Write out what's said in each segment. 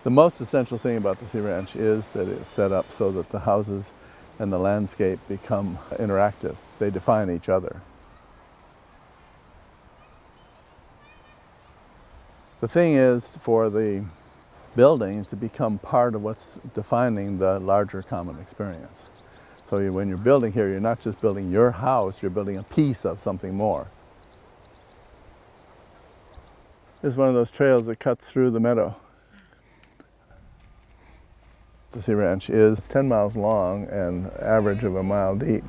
The most essential thing about the Sea Ranch is that it's set up so that the houses and the landscape become interactive. They define each other. The thing is for the buildings to become part of what's defining the larger common experience. So when you're building here, you're not just building your house, you're building a piece of something more. This is one of those trails that cuts through the meadow. The Sea Ranch is 10 miles long and average of a mile deep.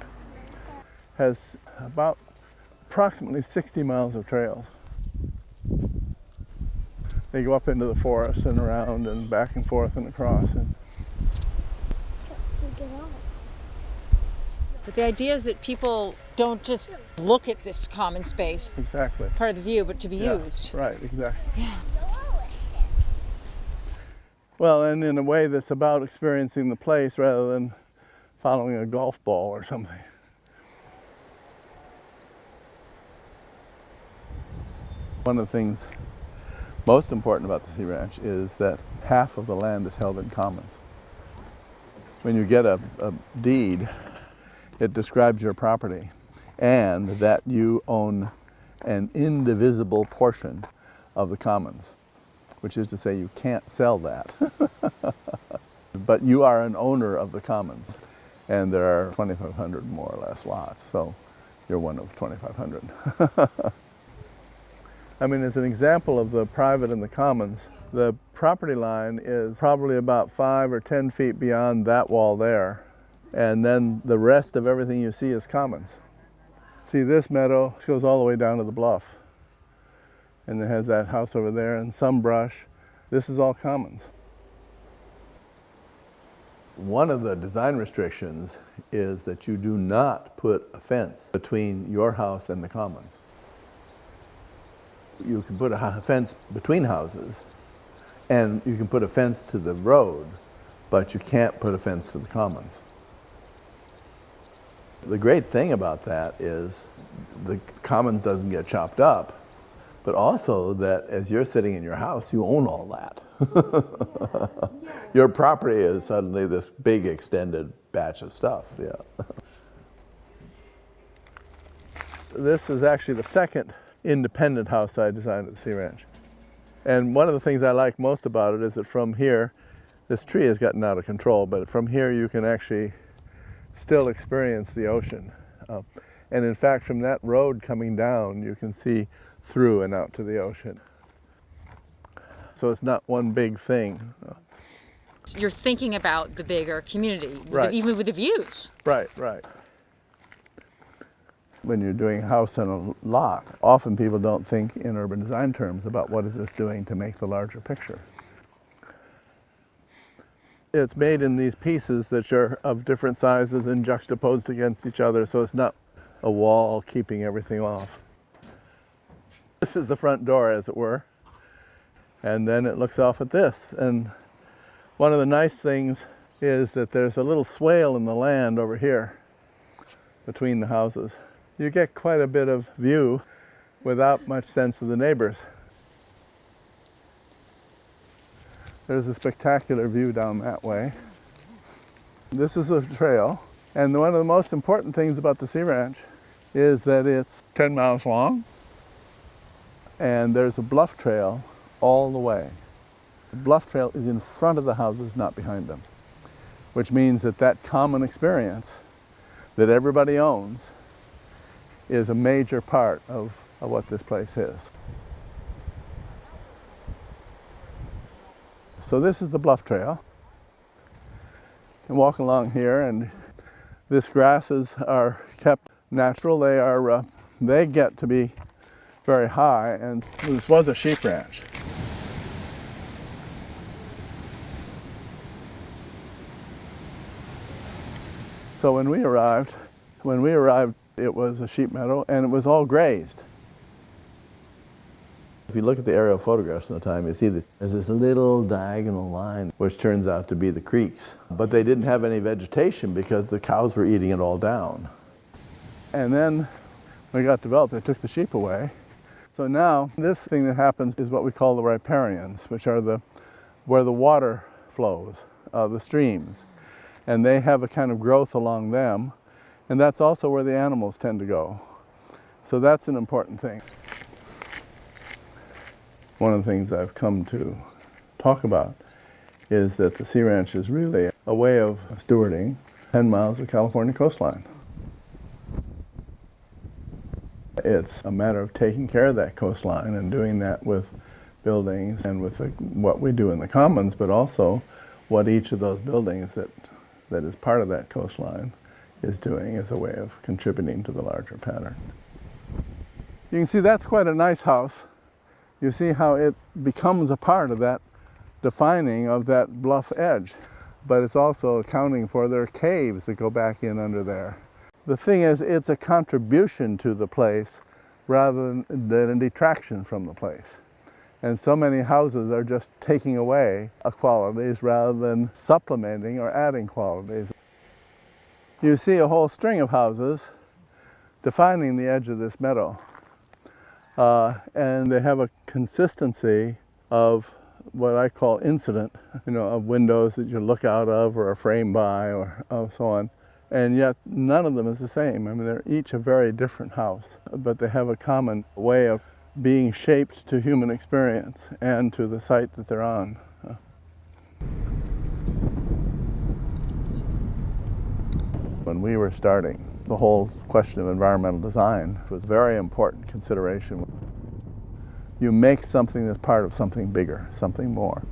Has about approximately 60 miles of trails. They go up into the forest and around and back and forth and across. But the idea is that people don't just look at this common space, exactly, part of the view, but to be used. Right, exactly. Yeah. Well, and in a way that's about experiencing the place rather than following a golf ball or something. One of the things most important about the Sea Ranch is that half of the land is held in commons. When you get a deed, it describes your property and that you own an indivisible portion of the commons, which is to say you can't sell that. But you are an owner of the commons, and there are 2,500 more or less lots, so you're one of 2,500. I mean, as an example of the private and the commons, the property line is probably about 5 or 10 feet beyond that wall there, and then the rest of everything you see is commons. See, this meadow goes all the way down to the bluff, and it has that house over there and some brush. This is all commons. One of the design restrictions is that you do not put a fence between your house and the commons. You can put a fence between houses, and you can put a fence to the road, but you can't put a fence to the commons. The great thing about that is the commons doesn't get chopped up, but also that as you're sitting in your house, you own all that. Your property is suddenly this big extended batch of stuff, yeah. This is actually the second independent house I designed at the Sea Ranch. And one of the things I like most about it is that from here, this tree has gotten out of control, but from here you can actually still experience the ocean. And in fact, from that road coming down, you can see through and out to the ocean. So it's not one big thing. You're thinking about the bigger community, right. Even with the views. Right, right. When you're doing a house and a lot, often people don't think in urban design terms about what is this doing to make the larger picture. It's made in these pieces that are of different sizes and juxtaposed against each other, so it's not a wall keeping everything off. This is the front door, as it were, and then it looks off at this. And one of the nice things is that there's a little swale in the land over here between the houses. You get quite a bit of view without much sense of the neighbors. There's a spectacular view down that way. This is the trail, and one of the most important things about the Sea Ranch is that it's 10 miles long, and there's a bluff trail all the way. The bluff trail is in front of the houses, not behind them, which means that that common experience that everybody owns is a major part of what this place is. So this is the bluff trail. You can walk along here, and these grasses are kept natural. They get to be very high, and this was a sheep ranch. So when we arrived, it was a sheep meadow, and it was all grazed. If you look at the aerial photographs from the time, you see that there's this little diagonal line, which turns out to be the creeks. But they didn't have any vegetation because the cows were eating it all down. And then when it got developed, they took the sheep away. So now this thing that happens is what we call the riparians, which are the where the water flows, the streams, and they have a kind of growth along them, and that's also where the animals tend to go. So that's an important thing. One of the things I've come to talk about is that the Sea Ranch is really a way of stewarding 10 miles of California coastline. It's a matter of taking care of that coastline and doing that with buildings and with what we do in the commons, but also what each of those buildings that is part of that coastline is doing as a way of contributing to the larger pattern. You can see that's quite a nice house. You see how it becomes a part of that defining of that bluff edge, but it's also accounting for their caves that go back in under there. The thing is, it's a contribution to the place rather than a detraction from the place. And so many houses are just taking away qualities rather than supplementing or adding qualities. You see a whole string of houses defining the edge of this meadow. And they have a consistency of what I call incident, of windows that you look out of or are framed by or so on. And yet none of them is the same. I mean, they're each a very different house, but they have a common way of being shaped to human experience and to the site that they're on. When we were starting, the whole question of environmental design was a very important consideration. You make something that's part of something bigger, something more.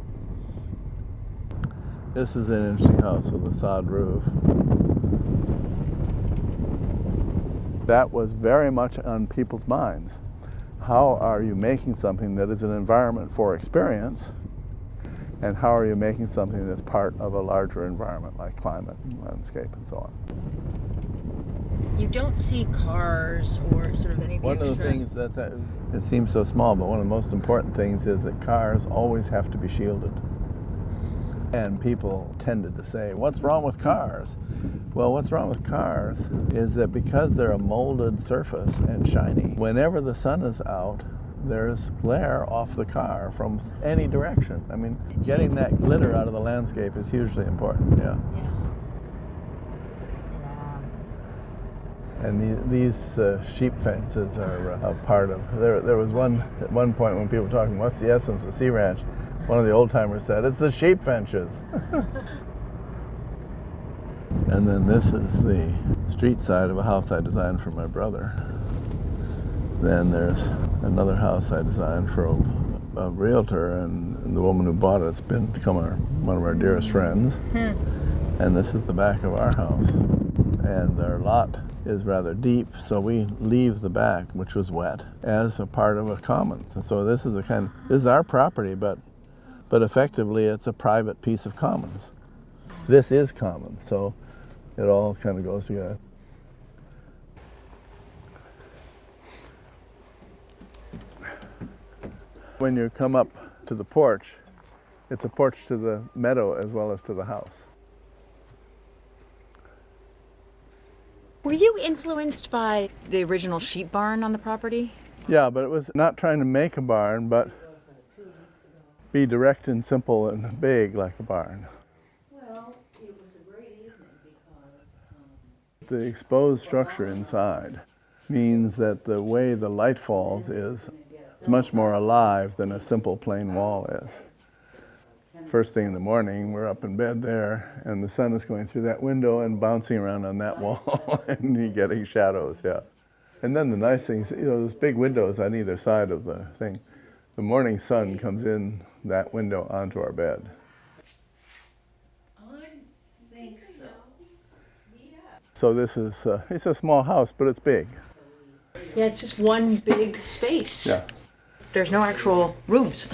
This is an interesting house with a sod roof. That was very much on people's minds. How are you making something that is an environment for experience? And how are you making something that's part of a larger environment like climate and landscape and so on? You don't see cars or sort of anything. One of the things it seems so small, but one of the most important things is that cars always have to be shielded. And people tended to say, what's wrong with cars? Well, what's wrong with cars is that because they're a molded surface and shiny, whenever the sun is out, there's glare off the car from any direction. I mean, getting that glitter out of the landscape is hugely important, yeah. And these sheep fences are a part of, there was at one point when people were talking, what's the essence of Sea Ranch? One of the old timers said, it's the sheep fences. And then this is the street side of a house I designed for my brother. Then there's another house I designed for a realtor, and the woman who bought it's become one of our dearest friends. And this is the back of our house. And their lot is rather deep, so we leave the back, which was wet, as a part of a commons. And so this is our property, but effectively it's a private piece of commons. This is commons, so it all kind of goes together. When you come up to the porch, it's a porch to the meadow as well as to the house. Were you influenced by the original sheep barn on the property? Yeah, but it was not trying to make a barn, but be direct and simple and big like a barn. Well, it was a great evening because The exposed structure inside means that the way the light falls is it's much more alive than a simple plain wall is. First thing in the morning, we're up in bed there, and the sun is going through that window and bouncing around on that wall, and you're getting shadows, yeah. And then the nice thing is, those big windows on either side of the thing, the morning sun comes in that window onto our bed. I think so. So this is, it's a small house, but it's big. Yeah, it's just one big space. Yeah. There's no actual rooms.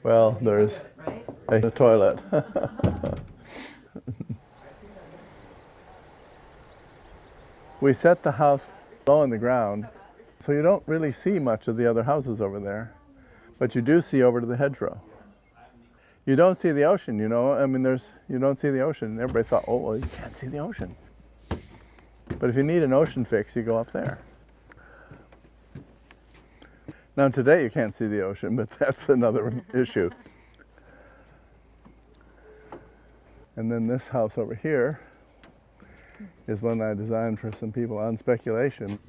Well, there's a toilet. We set the house low on the ground, so you don't really see much of the other houses over there, but you do see over to the hedgerow. You don't see the ocean, I mean, you don't see the ocean. Everybody thought, oh, well, you can't see the ocean. But if you need an ocean fix, you go up there. Now today you can't see the ocean, but that's another issue. And then this house over here is one I designed for some people on speculation.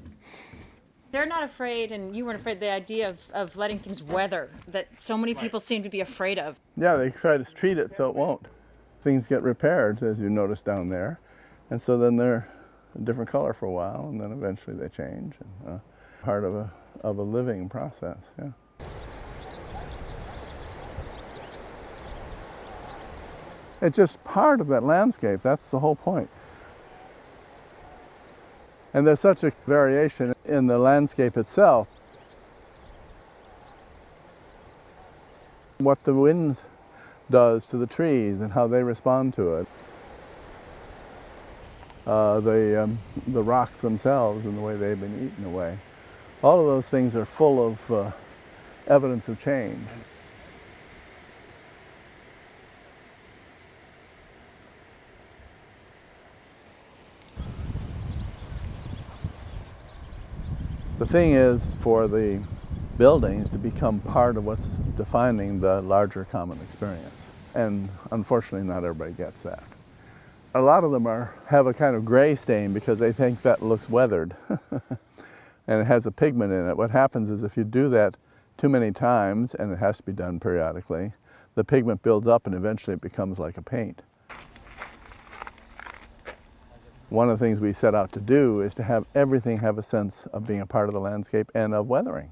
They're not afraid, and you weren't afraid, the idea of letting things weather that so many people seem to be afraid of. Yeah, they try to treat it so it won't. Things get repaired, as you notice down there, and so then they're a different color for a while, and then eventually they change. And, part of a living process, yeah. It's just part of that landscape. That's the whole point. And there's such a variation in the landscape itself. What the wind does to the trees and how they respond to it. The rocks themselves and the way they've been eaten away. All of those things are full of evidence of change. The thing is for the buildings to become part of what's defining the larger common experience. And unfortunately, not everybody gets that. A lot of them have a kind of gray stain because they think that looks weathered and it has a pigment in it. What happens is if you do that too many times, and it has to be done periodically, the pigment builds up and eventually it becomes like a paint. One of the things we set out to do is to have everything have a sense of being a part of the landscape and of weathering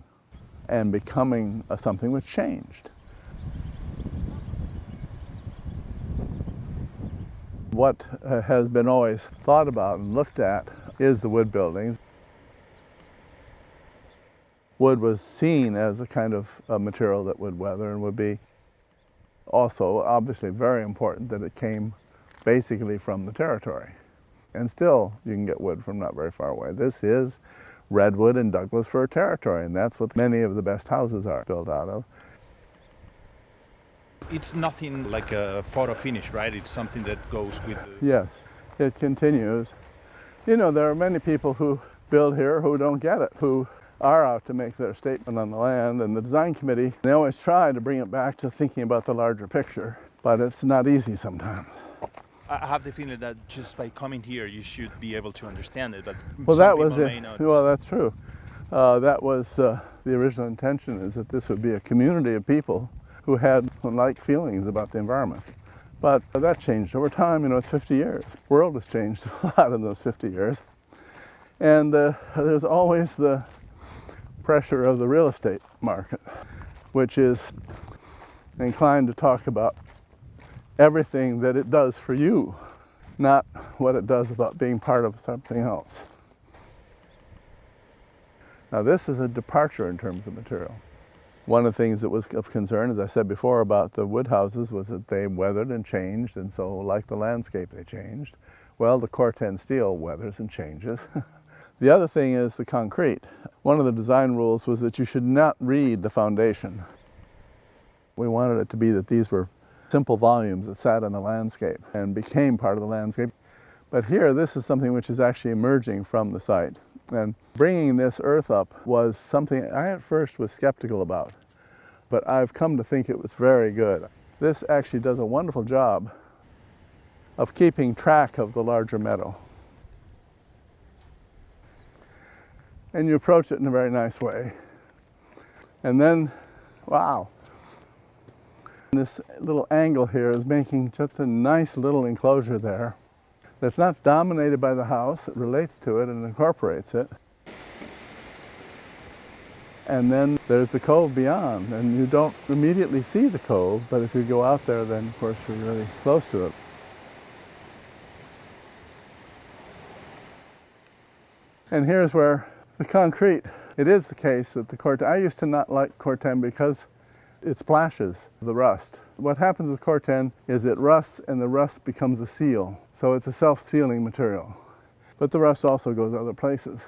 and becoming something which changed. What has been always thought about and looked at is the wood buildings. Wood was seen as a kind of material that would weather and would be also obviously very important that it came basically from the territory. And still, you can get wood from not very far away. This is redwood and Douglas fir territory, and that's what many of the best houses are built out of. It's nothing like a photo finish, right? It's something that goes with the... Yes, it continues. You know, there are many people who build here who don't get it, who are out to make their statement on the land, and the design committee, they always try to bring it back to thinking about the larger picture, but it's not easy sometimes. I have the feeling that just by coming here, you should be able to understand it, but well, some that was people it. may not. Well, that's true. That was the original intention, is that this would be a community of people who had like feelings about the environment. But that changed over time. You know, it's 50 years. The world has changed a lot in those 50 years. And there's always the pressure of the real estate market, which is inclined to talk about everything that it does for you, not what it does about being part of something else. Now this is a departure in terms of material. One of the things that was of concern, as I said before, about the wood houses was that they weathered and changed, and so like the landscape they changed. Well, the cor-ten steel weathers and changes. The other thing is the concrete. One of the design rules was that you should not read the foundation. We wanted it to be that these were simple volumes that sat in the landscape and became part of the landscape. But here, this is something which is actually emerging from the site. And bringing this earth up was something I at first was skeptical about, but I've come to think it was very good. This actually does a wonderful job of keeping track of the larger meadow. And you approach it in a very nice way. And then, wow, this little angle here is making just a nice little enclosure there that's not dominated by the house. It relates to it and incorporates it. And then there's the cove beyond, and you don't immediately see the cove, but if you go out there, then of course you're really close to it. And here's where the concrete, it is the case that the cor-ten, I used to not like cor-ten because it splashes the rust. What happens with cor-ten is it rusts and the rust becomes a seal. So it's a self-sealing material. But the rust also goes other places.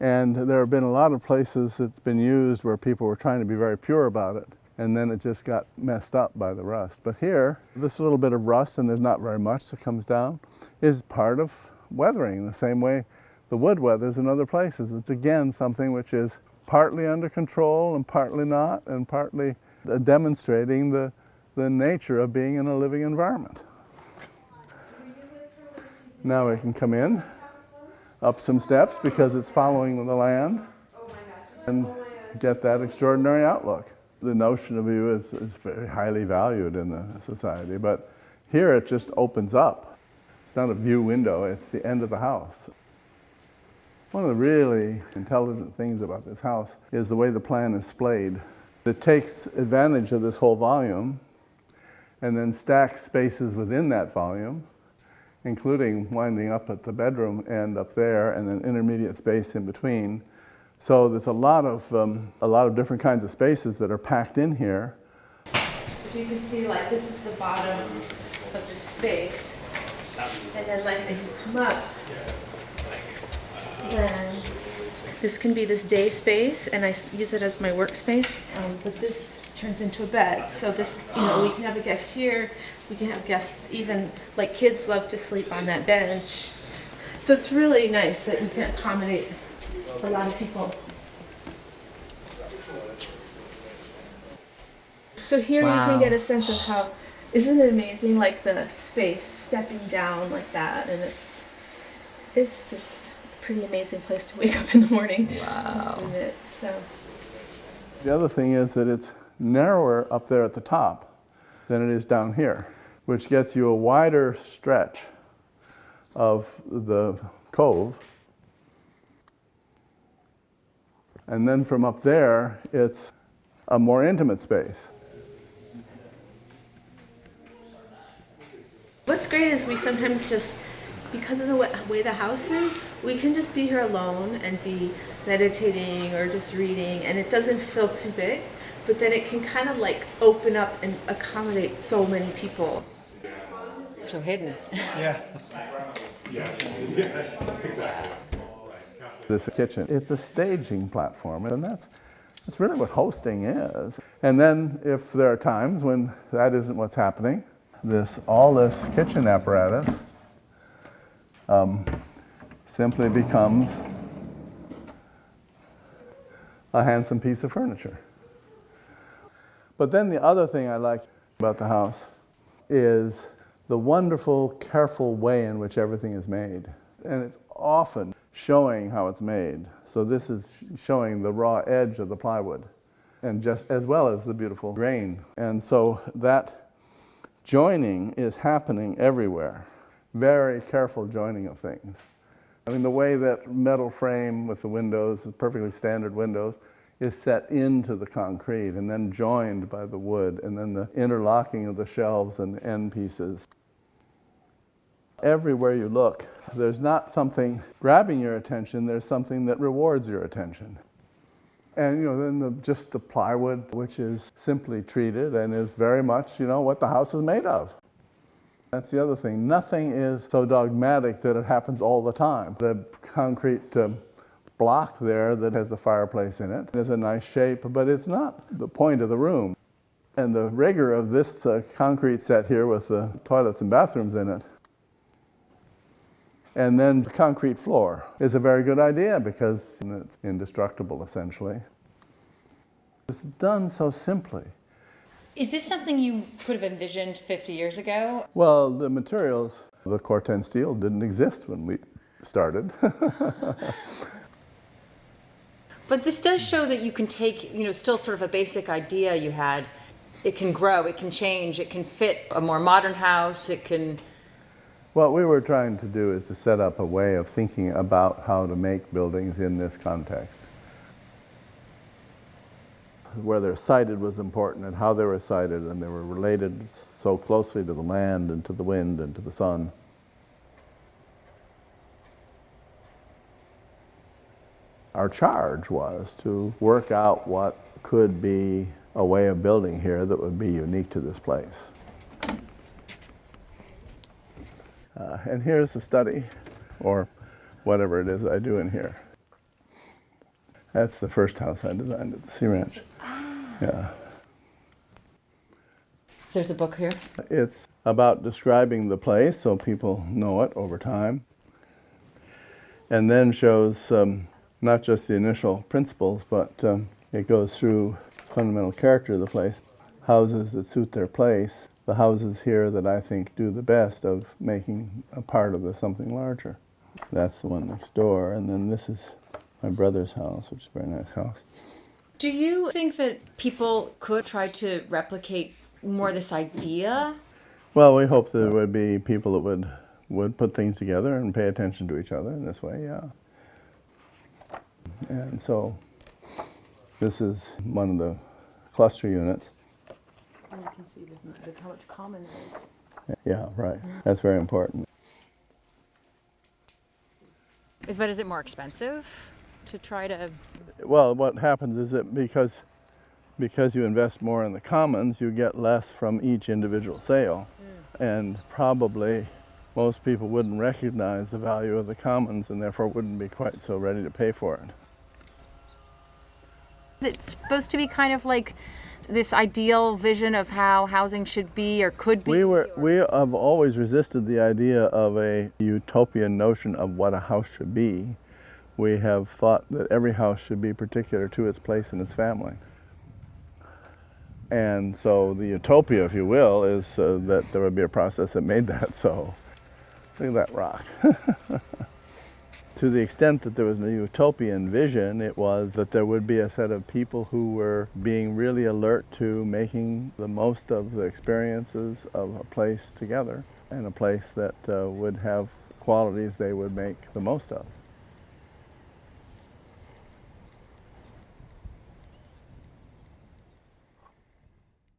And there have been a lot of places it's been used where people were trying to be very pure about it, and then it just got messed up by the rust. But here, this little bit of rust, and there's not very much that comes down, is part of weathering, the same way the wood weathers in other places. It's again something which is partly under control and partly not, and partly demonstrating the nature of being in a living environment. Now we can come in, up some steps because it's following the land, and get that extraordinary outlook. The notion of view is very highly valued in the society, but here it just opens up. It's not a view window, it's the end of the house. One of the really intelligent things about this house is the way the plan is splayed. It takes advantage of this whole volume and then stacks spaces within that volume, including winding up at the bedroom end up there and then intermediate space in between. So there's a lot of different kinds of spaces that are packed in here. If you can see, like, this is the bottom of the space, and then like as you come up, then this can be this day space, and I use it as my workspace. But this turns into a bed, so this, we can have a guest here. We can have guests, even like kids love to sleep on that bench. So it's really nice that you can accommodate a lot of people. So here you can get a sense of how, isn't it amazing, like the space stepping down like that, and it's just a pretty amazing place to wake up in the morning. Wow. So The other thing is that it's narrower up there at the top than it is down here, which gets you a wider stretch of the cove. And then from up there, it's a more intimate space. what's great is we sometimes just, because of the way the house is, we can just be here alone and be meditating or just reading, and it doesn't feel too big, but then it can kind of like open up and accommodate so many people. So hidden. Yeah. This kitchen, it's a staging platform, and that's really what hosting is. And then if there are times when that isn't what's happening, all this kitchen apparatus simply becomes a handsome piece of furniture. But then the other thing I like about the house is the wonderful, careful way in which everything is made. And it's often showing how it's made. So this is showing the raw edge of the plywood, and just as well as the beautiful grain. And so that joining is happening everywhere. Very careful joining of things. I mean, the way that metal frame with the windows, perfectly standard windows, is set into the concrete and then joined by the wood, and then the interlocking of the shelves and the end pieces. Everywhere you look, there's not something grabbing your attention, there's something that rewards your attention. And then just the plywood, which is simply treated and is very much, what the house is made of. That's the other thing. Nothing is so dogmatic that it happens all the time. The concrete block there that has the fireplace in it is a nice shape, but it's not the point of the room. And the rigor of this concrete set here with the toilets and bathrooms in it, and then the concrete floor, is a very good idea because it's indestructible, essentially. It's done so simply. Is this something you could have envisioned 50 years ago? Well, the materials, the cor-ten steel didn't exist when we started. But this does show that you can take, still sort of a basic idea you had. It can grow, it can change, it can fit a more modern house, it can... What we were trying to do is to set up a way of thinking about how to make buildings in this context. Where they're sited was important, and how they were sited, and they were related so closely to the land and to the wind and to the sun. Our charge was to work out what could be a way of building here that would be unique to this place. And here's the study, or whatever it is I do in here. That's the first house I designed at the Sea Ranch. Yeah. There's a book here. It's about describing the place so people know it over time. And then shows not just the initial principles, but it goes through fundamental character of the place, houses that suit their place, the houses here that I think do the best of making a part of something larger. That's the one next door, and then this is my brother's house, which is a very nice house. Do you think that people could try to replicate more this idea? Well, we hope there would be people that would put things together and pay attention to each other in this way, yeah. And so this is one of the cluster units. And you can see how much common there is. Yeah, right. That's very important. But is it more expensive to try to? Well, what happens is that because you invest more in the commons, you get less from each individual sale. And probably most people wouldn't recognize the value of the commons and therefore wouldn't be quite so ready to pay for it. It's supposed to be kind of like this ideal vision of how housing should be or could be? We have always resisted the idea of a utopian notion of what a house should be. We have thought that every house should be particular to its place and its family. And so the utopia, if you will, is that there would be a process that made that so. Look at that rock. To the extent that there was a utopian vision, it was that there would be a set of people who were being really alert to making the most of the experiences of a place together, and a place that would have qualities they would make the most of.